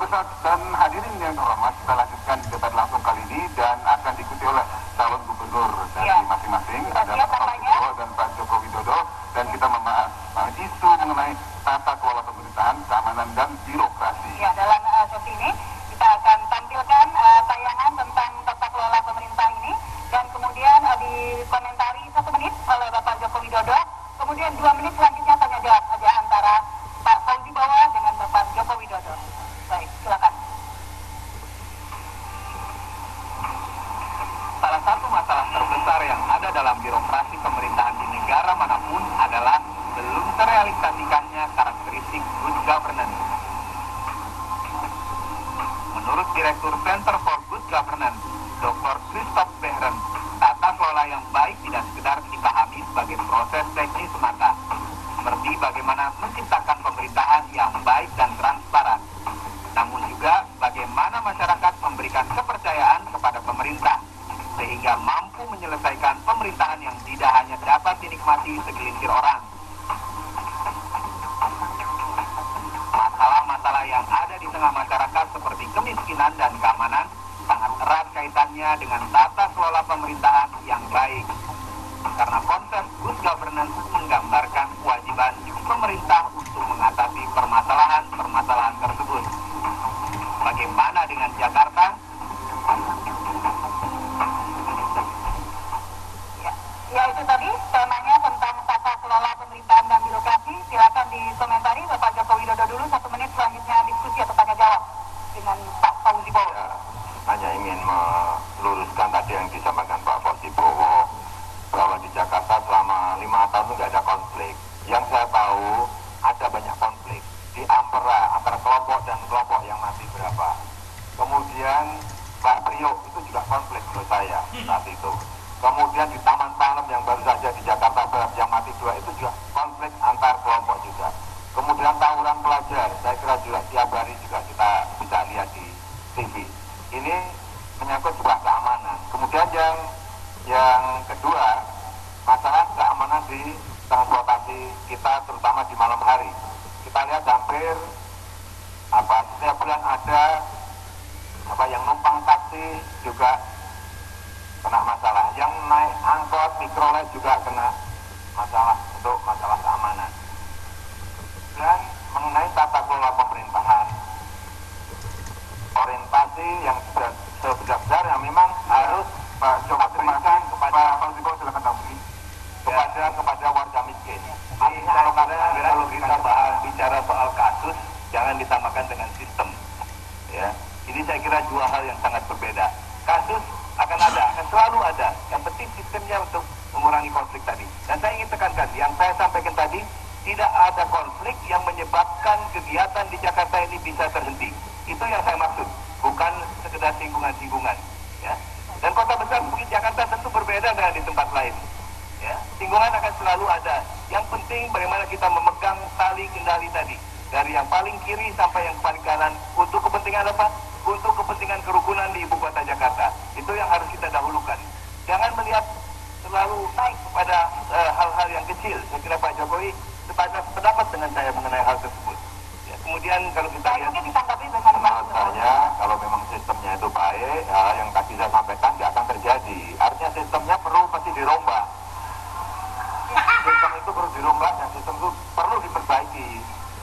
pemirsa dan hadirin yang terhormat, kita lanjutkan debat langsung kali ini dan akan diikuti oleh calon gubernur dari masing-masing. Ada Pak Prabowo dan Pak Joko Widodo, dan kita membahas isu mengenai tata kelola pemerintahan, keamanan dan birokrasi. Ya, dalam sesi ini kita akan tampilkan tayangan tentang tata kelola pemerintah ini, dan kemudian dikomentari 1 menit oleh Bapak Joko Widodo, kemudian 2 menit selanjutnya tanya jawab saja antara Pak Fauzi Bowo dengan Bapak Joko Widodo. Baik, silakan. Salah satu masalah terbesar yang ada dalam birokrasi pemerintahan di negara manapun adalah belum terrealisasikannya karakteristik good governance. Menurut Direktur Center for Good Governance, Dr. Christoph Behren, tata kelola yang baik tidak sekedar dipahami sebagai proses teknis semata, seperti bagaimana menciptakan pemerintahan yang baik dan transparan, namun juga bagaimana masyarakat memberikan kepercayaan kepada pemerintah, sehingga mampu menyelesaikan pemerintahan yang tidak hanya dapat dinikmati segelintir orang. Masalah-masalah yang ada di tengah masyarakat seperti kemiskinan dan keamanan sangat erat kaitannya dengan tata kelola pemerintahan yang baik. Karena konsep good governance menggambarkan kewajiban pemerintah untuk mengatasi permasalahan-permasalahan tersebut. Bagaimana dengan Jakarta? Ya, itu tadi temanya tentang tata kelola pemerintahan dan birokrasi. Silakan dikomentari Bapak Joko Widodo dulu, 1 menit, selanjutnya diskusi atau tanya jawab dengan Pak Fauzi Bowo. Ya, hanya ingin meluruskan tadi yang disampaikan Pak Fauzi Bowo, bahwa di Jakarta selama 5 tahun itu nggak ada konflik. Yang saya tahu ada banyak konflik di antara kelompok dan kelompok yang mati berapa. Kemudian Pak Priok itu juga konflik menurut saya saat itu. Kemudian di Taman Palem yang baru saja di Jakarta Barat yang mati 2 itu juga konflik antar kelompok juga. Kemudian tawuran pelajar, saya kira juga tiap hari juga kita bisa lihat di TV. Ini menyangkut sebuah keamanan. Kemudian yang kedua, masalah keamanan di transportasi kita, terutama di malam hari. Kita lihat hampir setiap bulan ada yang numpang taksi juga kena masalah, yang naik angkot mikrolet juga kena masalah untuk masalah keamanan. Dan mengenai tata kelola pemerintahan, orientasi yang sebesar-besarnya memang harus Pak Joko berikan kepada Fauzi Bowo, silakan tampil, kepada warga miskin. Kalau kita bicara soal kasus, jangan ditamakan dengan sistem. Ya, ini saya kira 2 hal yang sangat berbeda. Kasus akan selalu ada. Yang penting sistemnya untuk mengurangi konflik tadi. Dan saya ingin tekankan, yang saya sampaikan tadi, tidak ada konflik yang menyebabkan kegiatan di Jakarta ini bisa terhenti. Itu yang saya maksud, bukan sekedar singgungan-singgungan. Ya. Dan kota besar seperti Jakarta tentu berbeda dengan di tempat lain. Ya. Singgungan akan selalu ada. Yang penting bagaimana kita memegang tali kendali tadi, dari yang paling kiri sampai yang paling kanan, untuk kepentingan apa? Untuk kepentingan kerukunan di ibu kota Jakarta. Itu yang harus kita dahulukan. Jangan melihat selalu naik kepada hal-hal yang kecil. Saya kira Pak Jokowi sependapat dengan saya mengenai hal tersebut. Ya, kemudian kalau kita lihat, menurut saya kalau memang sistemnya itu baik, yang tadi saya sampaikan tidak akan terjadi. Artinya sistemnya pasti dirombak. Sistem itu perlu dirombak dan sistem itu perlu diperbaiki,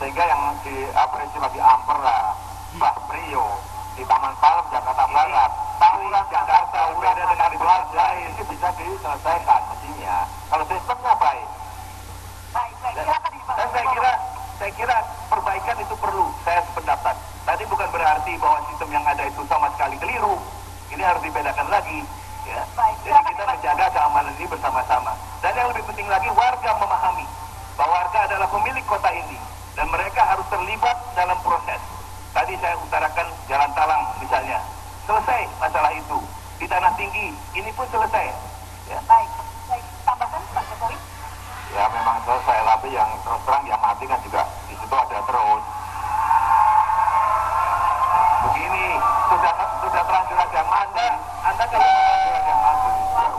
sehingga yang diapresiasi di Ampera, Pak Priok, di Taman Palem Jakarta Barat, tawuran Jakarta berbeda dengan di Plaza, ini bisa diselesaikan mestinya kalau sistemnya baik. Dan saya kira perbaikan itu perlu. Saya sependapat. Tadi bukan berarti bahwa sistem yang ada itu sama sekali keliru. Ini harus dibedakan lagi. Ya. Jadi kita menjaga keamanan ini bersama-sama. Dan yang lebih penting lagi, warga memahami bahwa warga adalah pemilik kota ini dan mereka harus terlibat dalam proses. Tadi saya utarakan Jalan Talang misalnya, selesai masalah itu. Di Tanah Tinggi ini pun selesai. Ya. Baik, tambahkan Pak Jokowi. Ya memang selesai, tapi yang terus terang yang mati kan juga di situ ada terus. Begini, sudah terlanjur ada Anda kalau yang mati.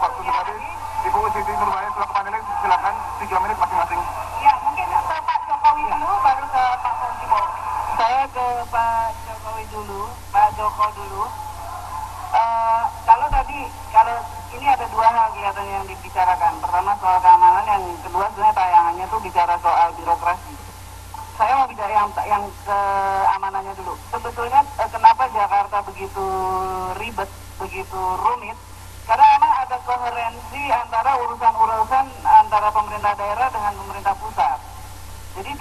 Waktu tadi Ibu Siti Nurbaya selaku panelis, silakan 3 menit masing-masing. Ya, mungkin ke Pak Jokowi dulu, baru ke Pak Fauzi Bowo. Saya ke Pak Jokowi dulu, Pak Joko dulu. Kalau ini ada dua hal kelihatannya yang dibicarakan. Pertama soal keamanan, yang kedua sebenarnya tayangannya tuh bicara soal birokrasi. Saya mau bicara yang keamanannya dulu. Sebetulnya kenapa Jakarta begitu ribet, begitu rumit? Karena memang ada koherensi antara urusan-urusan antara pemerintah daerah dengan pemerintah pusat. Jadi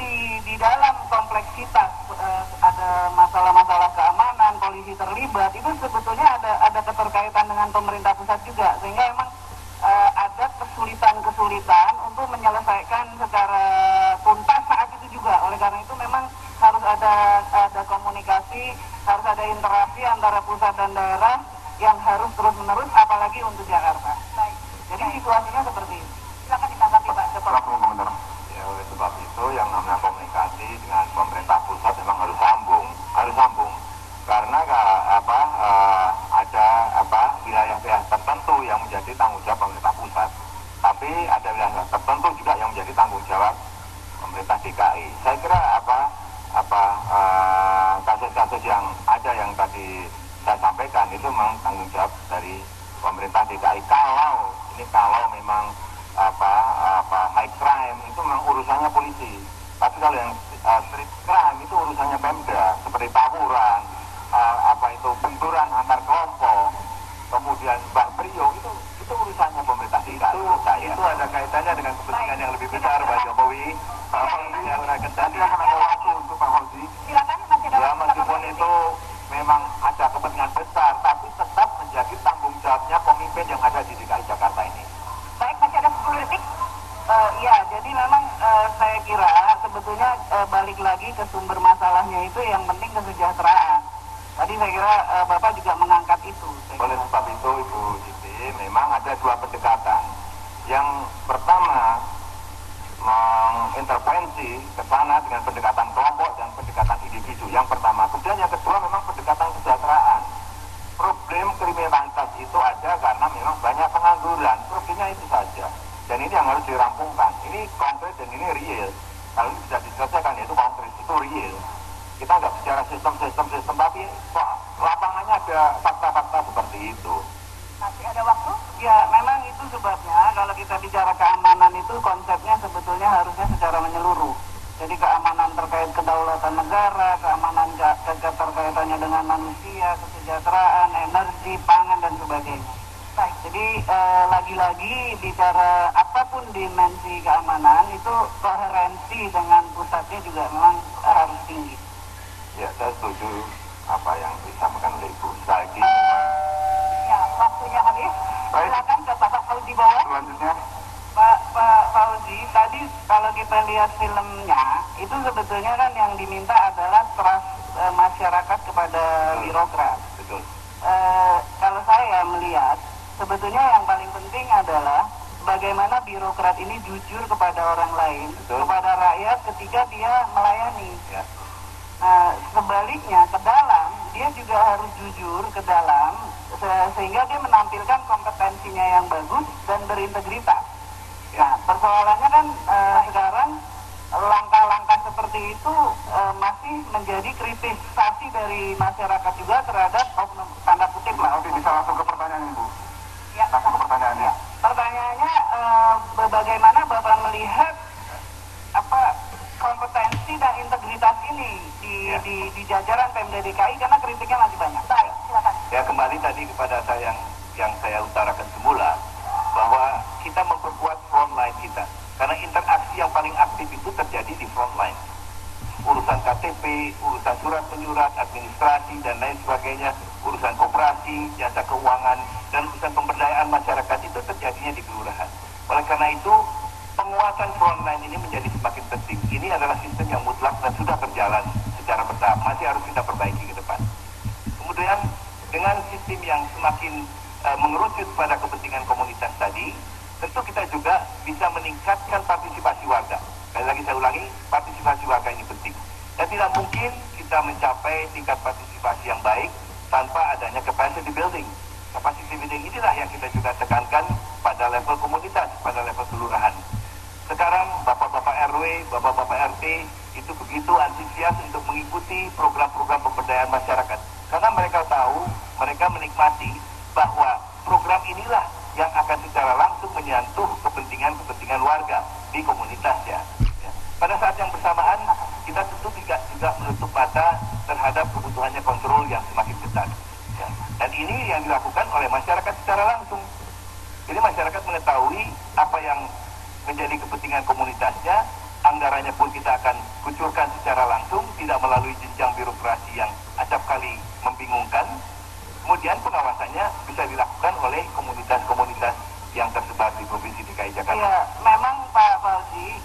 di dalam kompleksitas ada masalah-masalah keamanan, polisi terlibat, itu sebetulnya ada keterkaitan dengan pemerintah pusat juga, sehingga memang ada kesulitan-kesulitan untuk menyelesaikan secara tuntas saat itu juga. Oleh karena itu memang harus ada komunikasi, harus ada interaksi antara pusat dan daerah yang harus terus-menerus, apalagi untuk Jakarta. Baik. Jadi situasinya seperti ini. Silakan ditanggapi Pak Joko. Ya, oleh sebab itu yang namanya komunikasi dengan pemerintah pusat memang harus sambung, karena ada wilayah-wilayah tertentu yang menjadi tanggung jawab pemerintah pusat, tapi ada wilayah tertentu juga yang menjadi tanggung jawab pemerintah DKI. Saya kira kasus-kasus yang ada yang tadi saya sampaikan itu memang tanggung jawab dari pemerintah DKI. Kalau memang high crime itu memang urusannya polisi, tapi kalau yang street crime itu urusannya Pemda, seperti tawuran, benturan antar kelompok, kemudian Mbah Priyo, itu urusannya pemerintah DKI. Itu ada kaitannya dengan kepentingan yang lebih besar, Pak Jokowi. Pak Fauzi akan tadi ada waktu untuk Pak Fauzi. Silakan, masih ada Ya, waktu. meskipun itu memang ada kepentingan besar, tapi tetap menjadi tanggung jawabnya pemimpin yang ada di DKI Jakarta ini. Baik, masih ada 10 detik. Ya, jadi memang saya kira sebetulnya balik lagi ke sumber masalahnya itu yang penting kesejahteraan. Tadi saya kira Bapak juga mengangkat itu. Oleh sebab itu, Ibu Siti, memang ada dua pendekatan. Yang pertama, mengintervensi ke sana dengan pendekatan kelompok dan pendekatan individu. Yang pertama. Kemudian yang kedua memang pendekatan kesejahteraan. Problem kriminalitas itu ada karena memang banyak pengangguran. Problemnya itu saja. Dan ini yang harus dirampungkan. Ini konkret dan ini real. Kalau ini bisa diselesaikan, itu konkret, itu real. Kita nggak bicara sistem, tapi lapangannya ada fakta-fakta seperti itu. Masih ada waktu? Ya, memang itu sebabnya kalau kita bicara keamanan itu konsepnya sebetulnya harusnya secara menyeluruh. Jadi keamanan terkait kedaulatan negara, keamanan keterkaitannya dengan manusia, kesejahteraan, energi, pangan, dan sebagainya. Baik, jadi lagi-lagi bicara apapun dimensi keamanan itu koherensi dengan pusatnya juga memang harus tinggi. Ya, saya setuju apa yang disampaikan oleh Ibu. Sekali lagi, Ya, waktunya habis. Baik. Silakan ke Bapak Fauzi bawah. selanjutnya, Pak Fauzi, tadi kalau kita lihat filmnya, itu sebetulnya kan yang diminta adalah trust masyarakat kepada birokrat. betul. Kalau saya melihat, sebetulnya yang paling penting adalah bagaimana birokrat ini jujur kepada orang lain, Betul. kepada rakyat ketika dia melayani. Ya. Sebaliknya ke dalam, dia juga harus jujur ke dalam, sehingga dia menampilkan kompetensinya yang bagus dan berintegritas. Nah, persoalannya kan sekarang langkah-langkah seperti itu masih menjadi kritisasi dari masyarakat juga terhadap oknum, tanda kutip lah. Oke, bisa langsung ke pertanyaan Ibu. Ya, Langsung ke pertanyaannya. pertanyaannya bagaimana Bapak melihat kompetensi dan integritas ini di jajaran Pemda DKI, karena kritiknya masih banyak. Baik, silakan. Ya, kembali tadi kepada saya yang saya utarakan semula, bahwa kita memperkuat frontline kita. Karena interaksi yang paling aktif itu terjadi di frontline. Urusan KTP, urusan surat menyurat, administrasi, dan lain sebagainya, urusan koperasi, jasa keuangan, dan urusan pemberdayaan masyarakat itu terjadinya di kelurahan. Oleh karena itu, penguatan frontline ini menjadi semakin penting. Ini adalah sistem yang mutlak dan sudah berjalan secara bertahap. Masih harus kita perbaiki ke depan. Kemudian, dengan sistem yang semakin mengerucut pada kepentingan komunitas tadi, tentu kita juga bisa meningkatkan partisipasi warga. Sekali lagi saya ulangi, partisipasi warga ini penting. Dan tidak mungkin kita mencapai tingkat partisipasi yang baik tanpa adanya capacity building. Capacity building inilah yang kita juga tekankan pada level komunitas, pada level kelurahan. Sekarang Bapak-Bapak RW, Bapak-Bapak RT itu begitu antusias untuk mengikuti program-program pemberdayaan masyarakat. mereka menikmati bahwa program inilah yang akan secara langsung menyentuh kepentingan warga di komunitasnya. Ya. Pada saat yang bersamaan, kita tentu juga menutup mata terhadap kebutuhannya kontrol yang semakin ketat. Ya. Dan ini yang dilakukan oleh masyarakat secara langsung. Jadi masyarakat mengetahui apa yang menjadi kepentingan komunitasnya, anggarannya pun kita akan kucurkan secara langsung, tidak melalui jenjang birokrasi yang acap kali membingungkan. Kemudian pengawasannya bisa dilakukan oleh komunitas-komunitas yang tersebar di Provinsi DKI Jakarta. Ya, memang Pak Fauzi,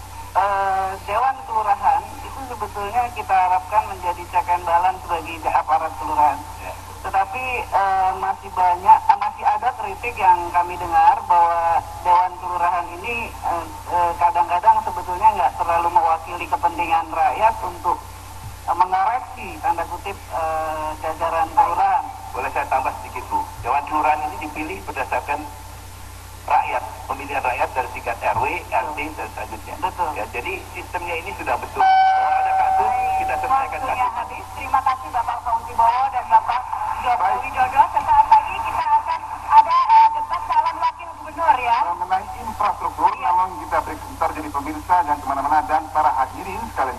Dewan Kelurahan itu sebetulnya kita harapkan menjadi check and balance bagi aparat kelurahan. Ya. Tetapi masih ada kritik yang kami dengar bahwa Dewan Kelurahan ini kadang-kadang sebetulnya nggak terlalu mewakili kepentingan rakyat untuk mengoreksi tanda kutip jajaran kelurahan. Boleh saya tambah sedikit Bu, Dewan Kelurahan ini dipilih berdasarkan rakyat, pemilihan rakyat dari tingkat RW, RT, dan selanjutnya. Betul. Ya, jadi sistemnya ini sudah betul. Kalau ada kasus, kita selesaikan Waktunya kasus. habis. Terima kasih Bapak Fauzi Bowo dan Bapak Joko Widodo. Sesaat lagi kita akan ada debat calon wakil gubernur ya. Mengenai infrastruktur, namun kita break sebentar jadi pemirsa dan kemana-mana dan para hadirin sekalian.